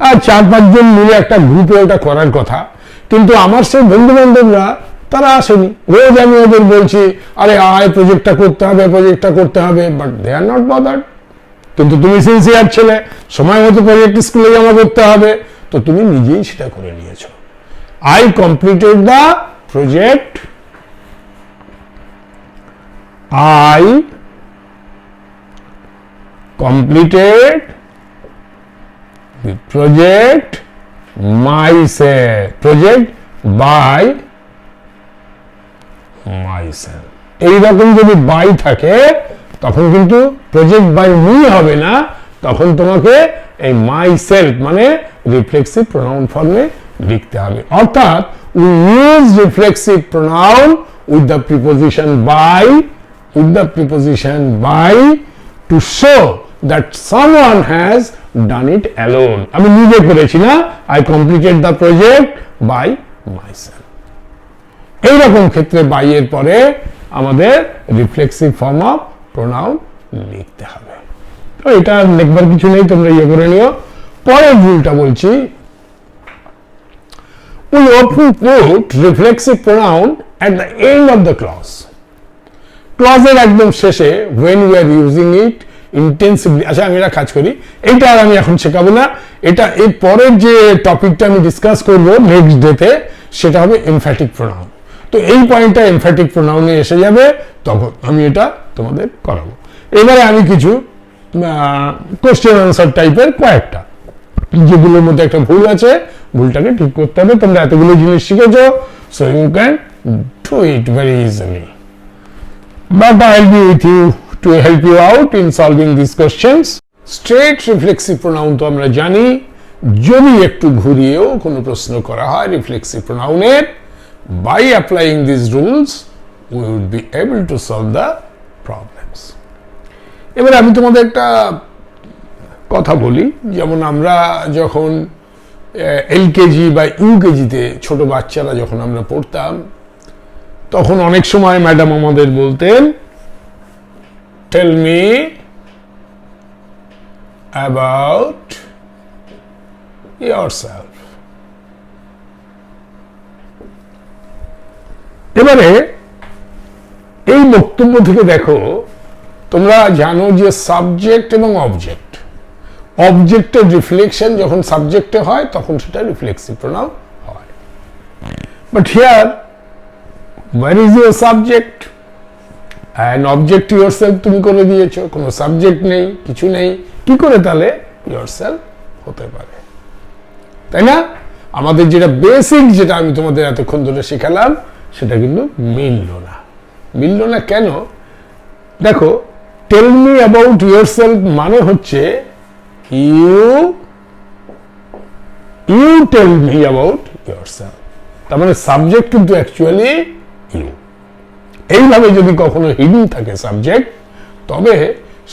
আর 4-5 জন মিলে একটা গ্রুপে ওটা করার কথা, কিন্তু আমার সেই বন্ধু বান্ধবরা তারা আসেনি। রোজ আমি ওদের বলছি আরে আয় প্রজেক্টটা করতে হবে, but they are not bothered. কিন্তু তুমি সিনসিয়ার ছেলে, সময় মতো প্রজেক্ট স্কুলে জমা করতে হবে, তো তুমি নিজেই সেটা করে নিয়েছো। I completed the project, I completed the project myself, project by myself। এইরকম যদি বাই থাকে তখন কিন্তু প্রজেক্ট বাই মি হবে না, তখন তোমাকে এই মাই সেলফ মানে রিফ্লেক্সিভ প্রোনাউন ফর্মে লিখতে হবে। অর্থাৎ we use reflexive pronoun with the preposition by to show that someone has done it alone। আমি নিজে করেছি না, I completed the project by myself। এইরকম ক্ষেত্রে by এর পরে আমাদের রিফ্লেক্সিভ ফর্ম অফ প্রোনাউন লিখতে হবে। তো এটা লিখবার কিছু নেই, তোমরা ইয়ে করে নিও। পরের রুলটা বলছি, we often put reflexive pronoun at the end of the clause। ক্লজের একদম শেষে when we are using it intensively। আচ্ছা আমি এটা কাজ করি, এটা আর আমি এখন শেখাবো না, এটা এর পরের যে টপিকটা আমি ডিসকাস করব নেক্সট ডেতে, সেটা হবে এমফ্যাটিক প্রোনাউন। তো এই পয়েন্টটা এমফ্যাটিক প্রোনাউনে এসে যাবে, তখন আমি এটা তোমাদের করাবো। এবারে আমি কিছু কোশ্চেন আনসার টাইপের কয়েকটা, যেগুলোর মধ্যে একটা ভুল আছে, ভুলটাকে ঠিক করতে হবে। তোমরা এতগুলো জিনিস শিখেছো, so you can do it very easily, but I'll be with you to help you out in solving these questions। Straight reflexive pronoun তো আমরা জানি, যদি একটু ঘুরিয়েও কোনো প্রশ্ন করা হয় reflexive প্রোনাউনের, by applying these rules we would be able to solve the problems। এবার আমি তোমাদের একটা কথা বলি, যেমন আমরা যখন এলকেজি বা ইউকেজিতে ছোট বাচ্চারা যখন আমরা পড়তাম, তখন অনেক সময় ম্যাডাম আমাদের বলতেন টেল মি অ্যাবাউট yourself। এবারে এই বক্তব্য থেকে দেখো, তোমরা জানো যে সাবজেক্ট এবং অবজেক্ট, অবজেক্টের রিফ্লেকশন যখন সাবজেক্টে হয় তখন সেটা রিফ্লেক্সিভ প্রোনাউন হয়। But here where is your subject and object yourself তুমি করে দিয়েছো, কোনো সাবজেক্ট নেই, কিছু নেই, কি করে তাহলে yourself হতে পারে, তাই না? আমাদের যেটা বেসিক, যেটা আমি তোমাদের এতক্ষণ ধরে শেখালাম, সেটা কিন্তু মিলল না। কেন? দেখো, টেল মি অ্যাবাউট ইয়োরসেলফ মানে হচ্ছে you tell me about yourself, তার মানে সাবজেক্ট কিন্তু অ্যাকচুয়ালি ইউ। এইভাবে যদি কখনো হিডেন থাকে সাবজেক্ট, তবে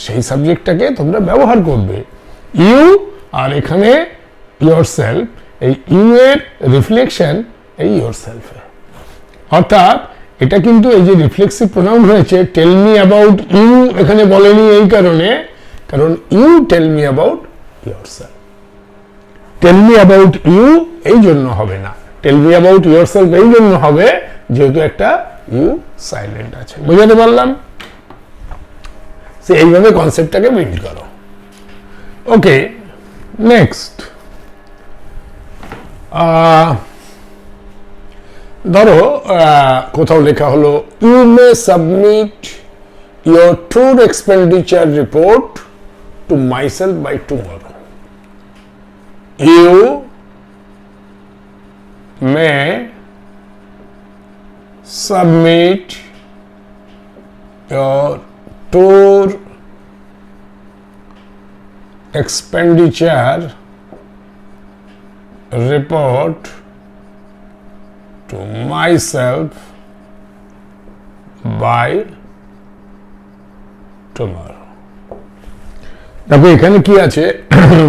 সেই সাবজেক্টটাকে তোমরা ব্যবহার করবে ইউ, আর এখানে ইয়োরসেলফ, এই ইউ এর রিফ্লেকশন এই ইয়োরসেলফে। অর্থাৎ এটা কিন্তু এই যে রিফ্লেক্সিভ প্রোনাউন হয়েছে, টেল মি অ্যাবাউট ইউ এখানে বলেনি এই কারণে, কারণ you tell me about yourself. Tell me about you এই জন্য হবে না, টেল মি অ্যাবাউট ইয়োরসেলফ এই জন্য হবে যেহেতু একটা ইউ সাইলেন্ট আছে। বুঝাতে পারলাম? এইভাবে কনসেপ্টটাকে বিল্ড করো। ওকে, নেক্সট ধরো কোথাও লেখা হলো you may submit your tour expenditure report to myself by tomorrow. You may submit your tour expenditure report to myself by tomorrow। দেখো এখানে কি আছে,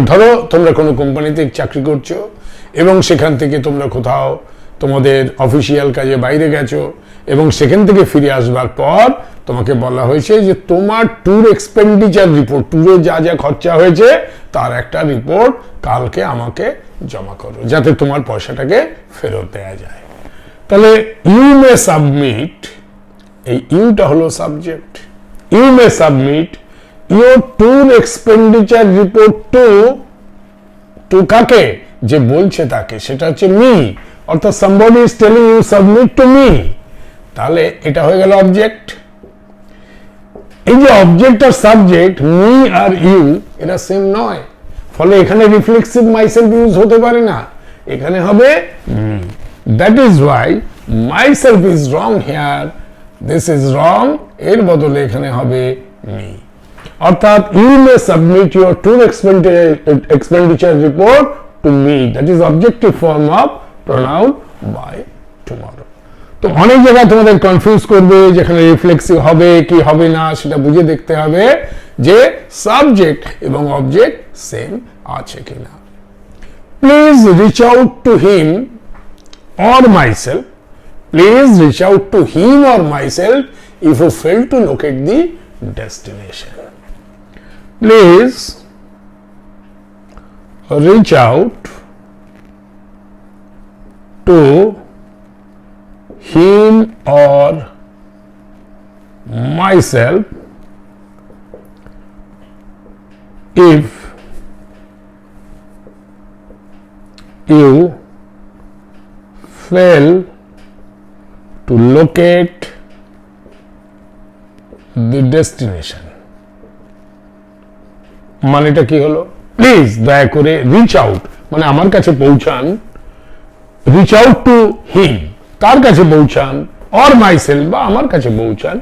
ধরো তোমরা কোনো কোম্পানিতে চাকরি করছো এবং সেখান থেকে তোমরা কোথাও তোমাদের অফিসিয়াল কাজে বাইরে গেছো, এবং সেখান থেকে ফিরে আসবার পর তোমাকে বলা হয়েছে যে তোমার ট্যুর এক্সপেন্ডিচার রিপোর্ট, ট্যুরে যা যা খরচা হয়েছে তার একটা রিপোর্ট কালকে আমাকে জমা করো, যাতে তোমার পয়সাটাকে ফেরত দেওয়া যায়। তাহলে ইউ মে সাবমিট, এই ইউটা হলো subject, you may submit your tour expenditure report to কাকে, যে বলছে তাকে, সেটা হচ্ছে মি, অর্থাৎ somebody is telling you submit to me, তাহলে এটা হয়ে গেল অবজেক্ট। এই যে অবজেক্ট আর সাবজেক্ট মি আর ইউ এরা সেম নয়, ফলে এখানে রিফ্লেক্সিভ মাইসেলফ ইউজ হতে পারে না, এখানে হবে me. That is why myself is wrong here, this is wrong, এর বদলে এখানে হবে মি। অর্থাৎ you may submit your tour expenditure report to me, that is objective form of pronoun by tomorrow. তো অনেক জায়গায় তোমাদের কনফিউজ করবে, যেখানে রিফ্লেক্সিভ হবে কি হবে না সেটা বুঝে দেখতে হবে যে সাবজেক্ট এবং অবজেক্ট সেম আছে কিনা। Please reach out to him or myself, please reach out to him or myself if you fail to locate the destination. Please reach out to him or myself if you fail to locate the destination। মানেটা কি হলো? Please দয়া করে reach out মানে আমার কাছে পৌঁছান, rich out to হিম তার কাছে পৌঁছান, অর মাইসেলফ বা আমার কাছে পৌঁছান।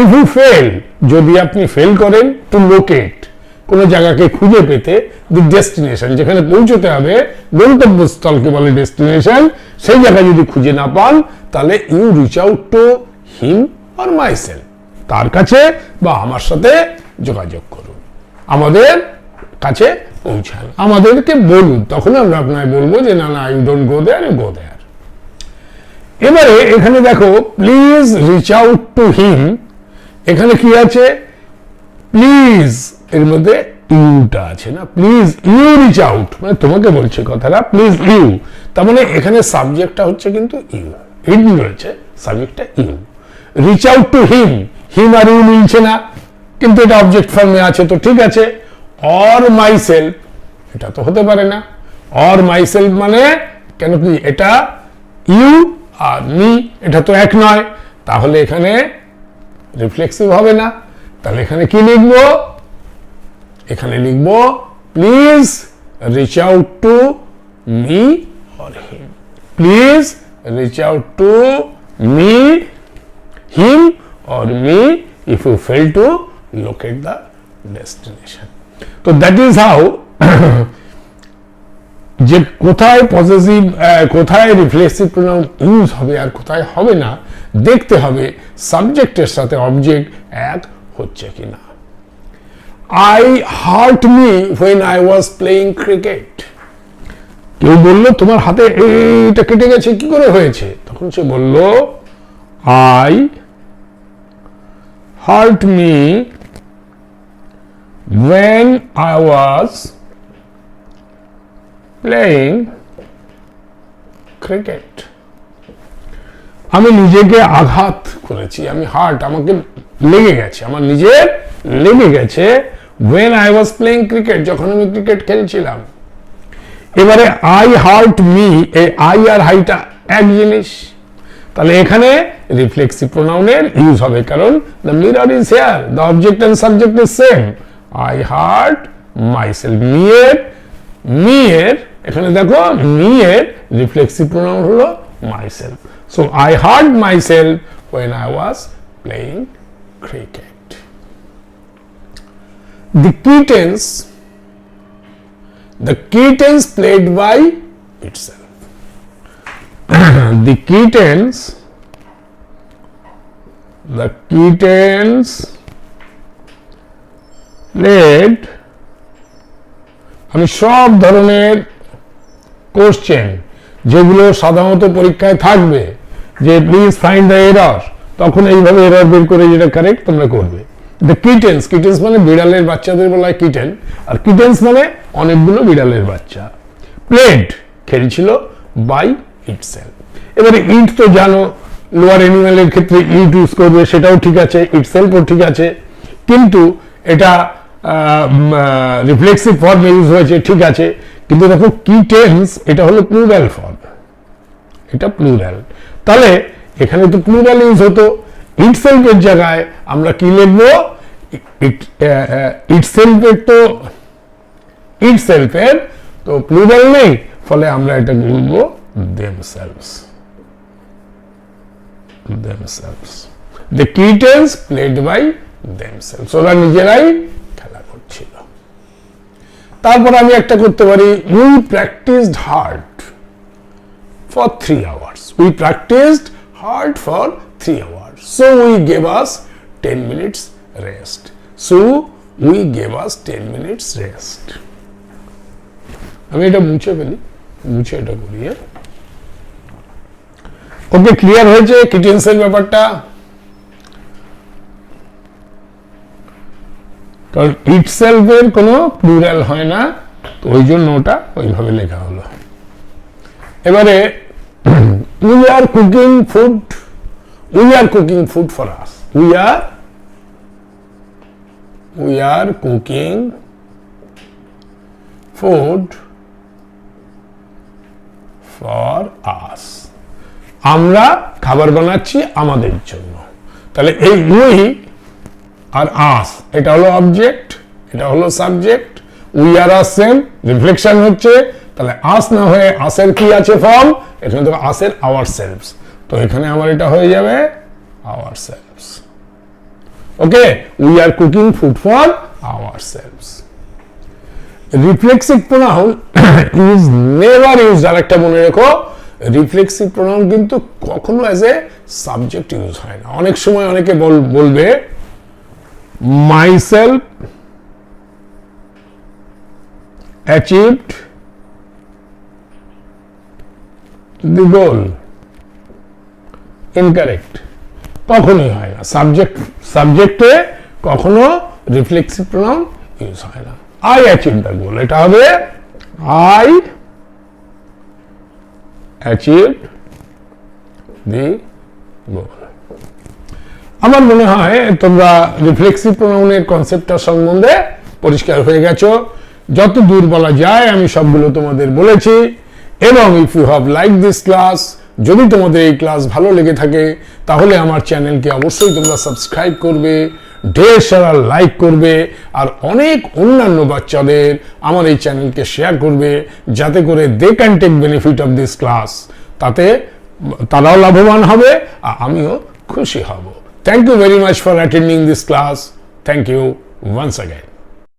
ইফ ইউ ফেল যদি আপনি ফেল করেন, টু লোকেট কোনো জায়গাকে খুঁজে পেতে, দি ডেস্টিনেশন যেখানে পৌঁছতে হবে, গন্তব্যস্থলকে বলে ডেস্টিনেশন, সেই জায়গা যদি খুঁজে না পান তাহলে you reach out to him or myself, তার কাছে বা আমার সাথে যোগাযোগ করুন, আমাদের কাছে পৌঁছান, আমাদেরকে বলুন, তখন আমরা আপনাকে বলবো যে না না you don't go there, you go there. এবারে এখানে দেখো please reach out to him, এখানে কি আছে? প্লিজ এর মধ্যে ইউটা আছে না, প্লিজ ইউ রিচ আউট মানে তোমাকে বলছে কথাটা, প্লিজ ইউ, তার মানে এখানে সাবজেক্টটা হচ্ছে কিন্তু ইউ, হিম রয়েছে, সাবজেক্টটা you. Reach out to him, him আর ইউ মিলছে না, কিন্তু এটা অবজেক্ট ফর্মে আছে, তো ঠিক আছে। অর মাইসেলফ এটা তো হতে পারে না, অর মাইসেলফ মানে কেন কি এটা ইউ আর মি এটা তো এক নয়, তাহলে এখানে রিফ্লেক্সিভ হবে না। তাহলে এখানে কি লিখবো? এখানে লিখবো please reach out to me or him, please reach out to me, him or me if you fail to locate the destination. তো দ্যাট ইজ হাউ যে কোথায় পজেসিভ, কোথায় রিফ্লেক্সিভ প্রোনাউন ইউজ হবে আর কোথায় হবে না দেখতে হবে সাবজেক্টের সাথে অবজেক্ট এক হচ্ছে কিনা। I hurt me when I was playing cricket, কেউ বলল তোমার হাতে এইটা কেটে গেছে, কি করে হয়েছে? তখন সে বলল I hurt me when I was playing cricket, আমি নিজেকে আঘাত করেছি, আমি হার্ট আমাকে লেগে গেছে, আমার নিজের লেগে গেছে when I was playing cricket যখন আমি ক্রিকেট খেলছিলাম। এবারে I hurt me, এই I আর হাইটা এক জিনিস, তাহলে এখানে রিফ্লেক্সিভ প্রোনাউনের ইউজ হবে, কারণ the mirror is here, the object and subject is same। I hurt myself, me এর এখানে দেখো মি এর রিফ্লেক্সিভ প্রোনাউন হলো myself, so I hurt myself when I was playing cricket। The kittens played by itself। the kittens played, আমি সব ধরনের question যেগুলো সাধারণত পরীক্ষায় থাকবে যে প্লিজ ফাইন্ড দ্য এরর, তখন এইভাবে এরর বের করে যেটা কারেক্ট তোমরা করবে। দ্য কিটেন্স, কিটেন্স মানে বিড়ালের বাচ্চাদের বলা হয় কিটেন, আর কিটেন্স মানে অনেকগুলো বিড়ালের বাচ্চা। প্লেড খেলছিল বাই ইটসেলফ, এবারে ইট তো জানো লোয়ার অ্যানিমালের ক্ষেত্রে ইট ইউজ করবে, সেটাও ঠিক আছে, ইট সেলফও ঠিক আছে, কিন্তু এটা রিফ্লেক্সিভ ফর্মে ইউজ হয়েছে, ঠিক আছে, কিন্তু দেখো কি টেন্স, এটা হলো প্লুরাল ফর্ম, এটা প্লুরাল, তাহলে এখানে তো প্লুরাল ইউজ হতো, ইট সেলফের জায়গায় আমরা কি লিখবো, ইট সেলফের তো প্লুরাল নেই, ফলে আমরা এটা বলবো themselves. The key tense played by themselves. ওরা নিজেরাই খেলা করছিল। তারপর আমি একটা করতে পারি, we practiced hard for 3 hours. We practiced hard for 3 hours. So we gave us 10 minutes rest. আমি এটা মুছে ফেলি, মুছে এটা করি। ওকে, ক্লিয়ার হয়েছে কি টেন্সের ব্যাপারটা? কারণ ইটসেলফ এর কোনো প্লুরাল হয় না, তো ওই জন্য ওটা ওইভাবে লেখা হলো। এবারে we are cooking food for us. We are cooking food for us. আমরা খাবার বানাচ্ছি আমাদের জন্য, তাহলে এই উই আর আস, এটা হলো অবজেক্ট, এটা হলো subject, we are us same, reflection হচ্ছে, তাহলে আস না হয়ে আসের কি আছে ফর্ম, এখানে তো আসের আওয়ার সেলফস, তো এখানে আমার এটা হয়ে যাবে ourselves. Okay, we are cooking food for ourselves. Reflexive pronoun is never used, আরেকটা মনে রেখো, রিফ্লেক্সিভ প্রোনাউন কিন্তু কখনো অ্যাজ এ সাবজেক্ট ইউজ হয় না। অনেক সময় অনেকে বলবে মাইসেলফ অ্যাচিভড দি গোল, ইনকারেক্ট, কখনোই হয় না। সাবজেক্টে কখনো রিফ্লেক্সিভ প্রোনাউন ইউজ হয় না। আই অ্যাচিভ দ্য গোল, এটা হবে আই অ্যাচিভ দি গোল। আমার মনে হয় তোমরা রিফ্লেক্সিভ প্রোনাউনের কনসেপ্টটা সম্বন্ধে পরিষ্কার হয়ে গেছো। যত দূর বলা যায় আমি সবগুলো তোমাদের বলেছি, এবং if you have like this class, যদি তোমাদের এই ক্লাস ভালো লেগে থাকে তাহলে আমার চ্যানেলকে অবশ্যই তোমরা সাবস্ক্রাইব করবে, ঢের সারা লাইক করবে, আর অনেক অন্যান্য বাচ্চাদের আমার এই চ্যানেলকে শেয়ার করবে, যাতে করে they can take benefit of this class, তাতে তারাও লাভবান হবে আর আমিও খুশি হব। Thank you very much for attending this class. Thank you once again.